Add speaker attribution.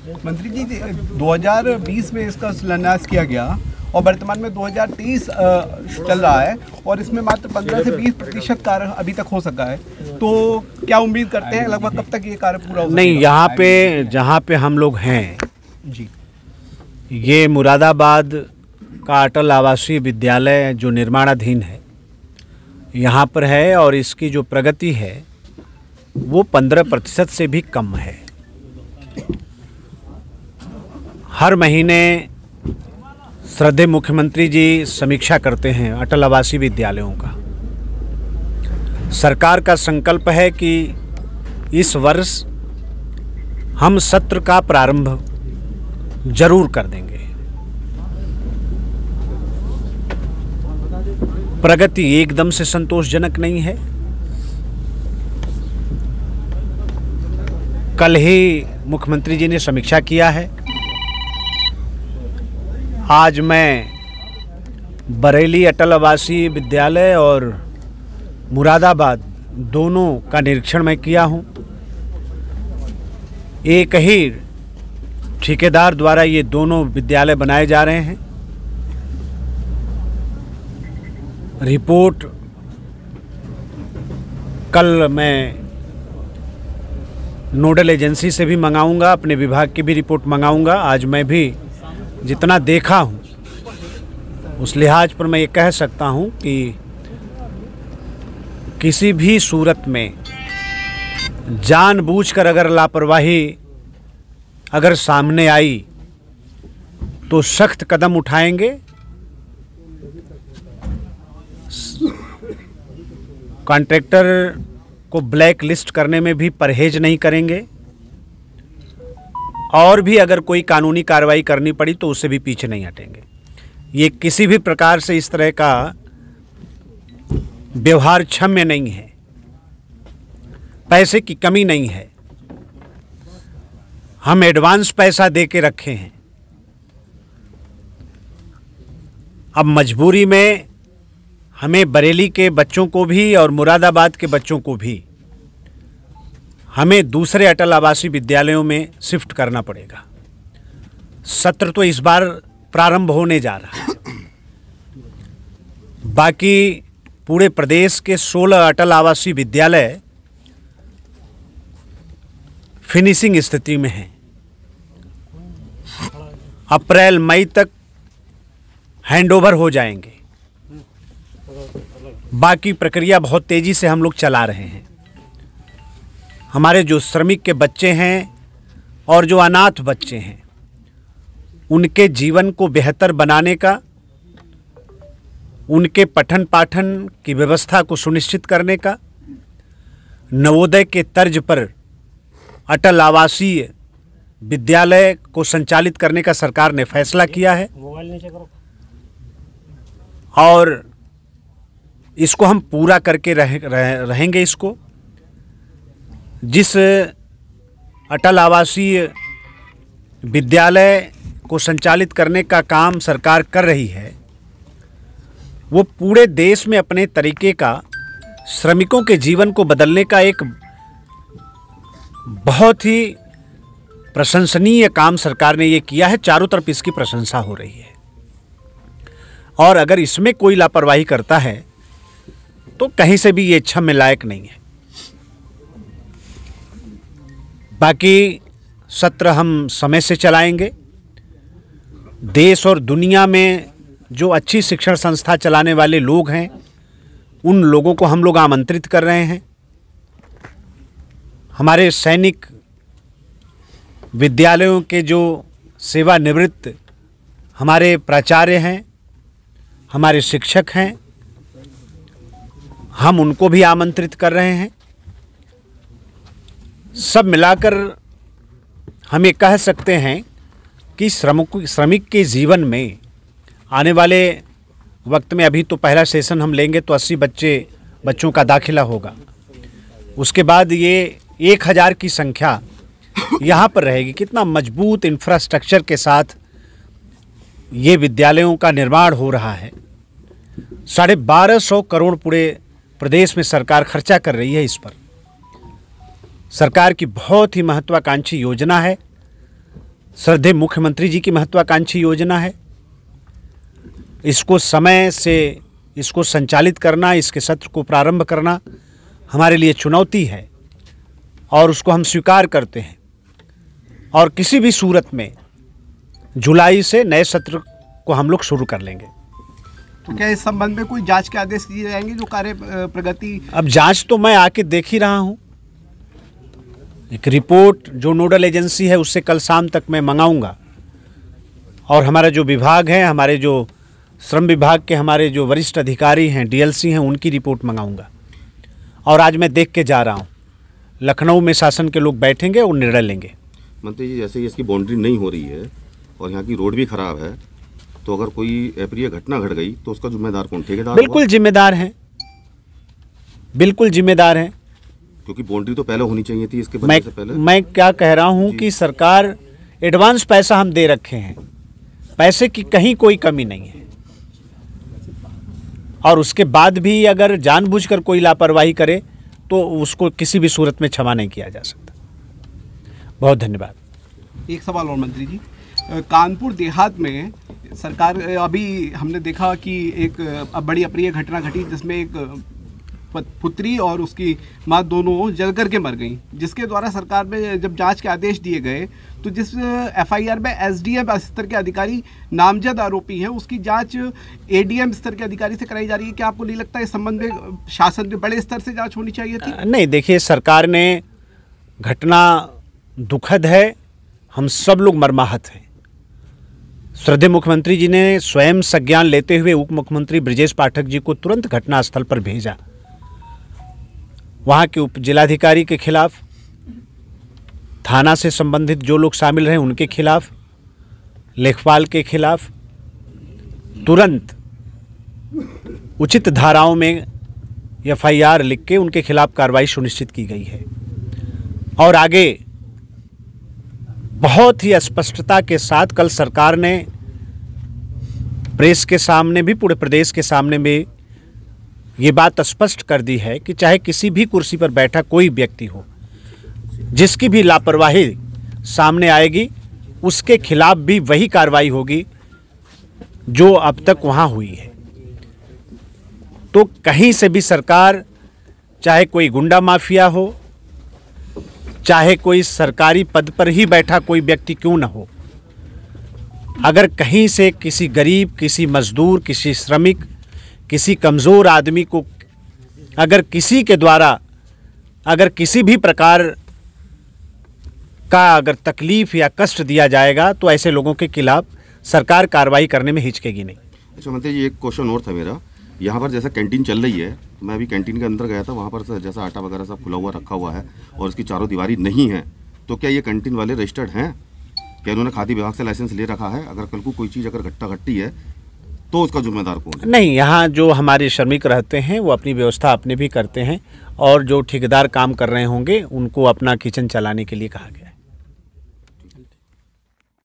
Speaker 1: मंत्री जी 2020 में इसका शिलान्यास किया गया और वर्तमान में 2023 चल रहा है और इसमें मात्र 15 से 20% कार्य अभी तक हो सका है। तो क्या उम्मीद करते हैं लगभग कब तक ये कार्य पूरा हो सकेगा?
Speaker 2: नहीं, यहाँ पे जहाँ पे हम लोग हैं
Speaker 1: जी,
Speaker 2: ये मुरादाबाद का अटल आवासीय विद्यालय जो निर्माणाधीन है यहाँ पर है और इसकी जो प्रगति है वो 15% से भी कम है। हर महीने श्रद्धेय मुख्यमंत्री जी समीक्षा करते हैं अटल आवासीय विद्यालयों का। सरकार का संकल्प है कि इस वर्ष हम सत्र का प्रारंभ जरूर कर देंगे। प्रगति एकदम से संतोषजनक नहीं है। कल ही मुख्यमंत्री जी ने समीक्षा किया है। आज मैं बरेली अटल आवासीय विद्यालय और मुरादाबाद दोनों का निरीक्षण मैं किया हूँ। एक ही ठेकेदार द्वारा ये दोनों विद्यालय बनाए जा रहे हैं। रिपोर्ट कल मैं नोडल एजेंसी से भी मंगाऊंगा, अपने विभाग की भी रिपोर्ट मंगाऊंगा। आज मैं भी जितना देखा हूं उस लिहाज पर मैं ये कह सकता हूं कि किसी भी सूरत में जानबूझकर अगर लापरवाही अगर सामने आई तो सख्त कदम उठाएंगे। कॉन्ट्रैक्टर को ब्लैक लिस्ट करने में भी परहेज नहीं करेंगे और भी अगर कोई कानूनी कार्रवाई करनी पड़ी तो उससे भी पीछे नहीं हटेंगे। ये किसी भी प्रकार से इस तरह का व्यवहार क्षम्य नहीं है। पैसे की कमी नहीं है। हम एडवांस पैसा दे के रखे हैं। अब मजबूरी में हमें बरेली के बच्चों को भी और मुरादाबाद के बच्चों को भी हमें दूसरे अटल आवासीय विद्यालयों में शिफ्ट करना पड़ेगा। सत्र तो इस बार प्रारंभ होने जा रहा है। बाकी पूरे प्रदेश के 16 अटल आवासीय विद्यालय फिनिशिंग स्थिति में हैं। अप्रैल मई तक हैंडओवर हो जाएंगे। बाकी प्रक्रिया बहुत तेजी से हम लोग चला रहे हैं। हमारे जो श्रमिक के बच्चे हैं और जो अनाथ बच्चे हैं उनके जीवन को बेहतर बनाने का, उनके पठन पाठन की व्यवस्था को सुनिश्चित करने का, नवोदय के तर्ज पर अटल आवासीय विद्यालय को संचालित करने का सरकार ने फैसला किया है और इसको हम पूरा करके रहेंगे। इसको जिस अटल आवासीय विद्यालय को संचालित करने का काम सरकार कर रही है वो पूरे देश में अपने तरीके का श्रमिकों के जीवन को बदलने का एक बहुत ही प्रशंसनीय काम सरकार ने ये किया है। चारों तरफ इसकी प्रशंसा हो रही है और अगर इसमें कोई लापरवाही करता है तो कहीं से भी ये क्षम्य लायक नहीं है। बाकी सत्र हम समय से चलाएंगे। देश और दुनिया में जो अच्छी शिक्षण संस्था चलाने वाले लोग हैं उन लोगों को हम लोग आमंत्रित कर रहे हैं। हमारे सैनिक विद्यालयों के जो सेवानिवृत्त हमारे प्राचार्य हैं, हमारे शिक्षक हैं, हम उनको भी आमंत्रित कर रहे हैं। सब मिलाकर हम ये कह सकते हैं कि श्रमिक के जीवन में आने वाले वक्त में, अभी तो पहला सेशन हम लेंगे तो 80 बच्चों का दाखिला होगा। उसके बाद ये 1000 की संख्या यहाँ पर रहेगी। कितना मजबूत इंफ्रास्ट्रक्चर के साथ ये विद्यालयों का निर्माण हो रहा है। 1250 करोड़ पूरे प्रदेश में सरकार खर्चा कर रही है इस पर। सरकार की बहुत ही महत्वाकांक्षी योजना है श्रद्धेय मुख्यमंत्री जी की महत्वाकांक्षी योजना है। इसको समय से इसको संचालित करना, इसके सत्र को प्रारंभ करना हमारे लिए चुनौती है और उसको हम स्वीकार करते हैं। और किसी भी सूरत में जुलाई से नए सत्र को हम लोग शुरू कर लेंगे।
Speaker 1: तो क्या इस संबंध में कोई जांच के आदेश दिए जाएंगे जो कार्य प्रगति?
Speaker 2: अब जांच तो मैं आके देख ही रहा हूं। एक रिपोर्ट जो नोडल एजेंसी है उससे कल शाम तक मैं मंगाऊंगा और हमारा जो विभाग है, हमारे जो श्रम विभाग के हमारे जो वरिष्ठ अधिकारी हैं, डीएलसी हैं, उनकी रिपोर्ट मंगाऊंगा। और आज मैं देख के जा रहा हूं। लखनऊ में शासन के लोग बैठेंगे और निर्णय लेंगे।
Speaker 3: मंत्री जी, जैसे इसकी बाउंड्री नहीं हो रही है और यहाँ की रोड भी खराब है, तो अगर कोई अप्रिय घटना घट गई तो उसका जिम्मेदार कौन? ठेकेदार?
Speaker 2: बिल्कुल जिम्मेदार हैं, बिल्कुल जिम्मेदार हैं।
Speaker 3: क्योंकि बाउंड्री तो पहले होनी चाहिए थी इसके बनने से पहले।
Speaker 2: मैं क्या कह रहा हूं कि सरकार एडवांस पैसा हम दे रखे हैं, पैसे की कहीं कोई कमी नहीं है और उसके बाद भी अगर जानबूझकर कोई लापरवाही करे तो उसको किसी भी सूरत में क्षमा नहीं किया जा सकता। बहुत धन्यवाद।
Speaker 1: एक सवाल और मंत्री जी, कानपुर देहात में सरकार, अभी हमने देखा कि एक बड़ी अप्रिय घटना घटी जिसमें एक पुत्री और उसकी मां दोनों जलकर के मर गईं, जिसके द्वारा सरकार में जब जांच के आदेश दिए गए तो जिस एफआईआर में एसडीएम स्तर के अधिकारी नामजद आरोपी हैं उसकी जांच एडीएम स्तर के अधिकारी से कराई जा रही है। क्या आपको नहीं लगता इस संबंध में शासन के बड़े स्तर से जांच होनी चाहिए थी?
Speaker 2: नहीं, देखिए, सरकार ने, घटना दुखद है, हम सब लोग मर्माहत हैं। श्रद्धेय मुख्यमंत्री जी ने स्वयं संज्ञान लेते हुए उप मुख्यमंत्री ब्रजेश पाठक जी को तुरंत घटनास्थल पर भेजा। वहाँ के उप जिलाधिकारी के खिलाफ, थाना से संबंधित जो लोग शामिल रहे उनके खिलाफ, लेखपाल के खिलाफ तुरंत उचित धाराओं में एफआईआर लिख के उनके खिलाफ कार्रवाई सुनिश्चित की गई है। और आगे बहुत ही स्पष्टता के साथ कल सरकार ने प्रेस के सामने भी, पूरे प्रदेश के सामने भी ये बात स्पष्ट कर दी है कि चाहे किसी भी कुर्सी पर बैठा कोई व्यक्ति हो, जिसकी भी लापरवाही सामने आएगी उसके खिलाफ भी वही कार्रवाई होगी जो अब तक वहाँ हुई है। तो कहीं से भी सरकार, चाहे कोई गुंडा माफिया हो, चाहे कोई सरकारी पद पर ही बैठा कोई व्यक्ति क्यों न हो, अगर कहीं से किसी गरीब, किसी मजदूर, किसी श्रमिक, किसी कमज़ोर आदमी को अगर किसी के द्वारा अगर किसी भी प्रकार का अगर तकलीफ या कष्ट दिया जाएगा तो ऐसे लोगों के खिलाफ सरकार कार्रवाई करने में हिचकेगी नहीं।
Speaker 3: अच्छा मंत्री जी, एक क्वेश्चन और था मेरा। यहाँ पर जैसा कैंटीन चल रही है, मैं अभी कैंटीन के अंदर गया था, वहाँ पर जैसा आटा वगैरह सब खुला हुआ रखा हुआ है और इसकी चारों दीवारी नहीं है, तो क्या ये कैंटीन वाले रजिस्टर्ड हैं? क्या इन्होंने खाद्य विभाग से लाइसेंस ले रखा है? अगर कल को कोई चीज़ अगर घटना घटती है तो उसका जिम्मेदार कौन है?
Speaker 2: नहीं, यहाँ जो हमारे श्रमिक रहते हैं वो अपनी व्यवस्था अपने भी करते हैं और जो ठेकेदार काम कर रहे होंगे उनको अपना किचन चलाने के लिए कहा गया।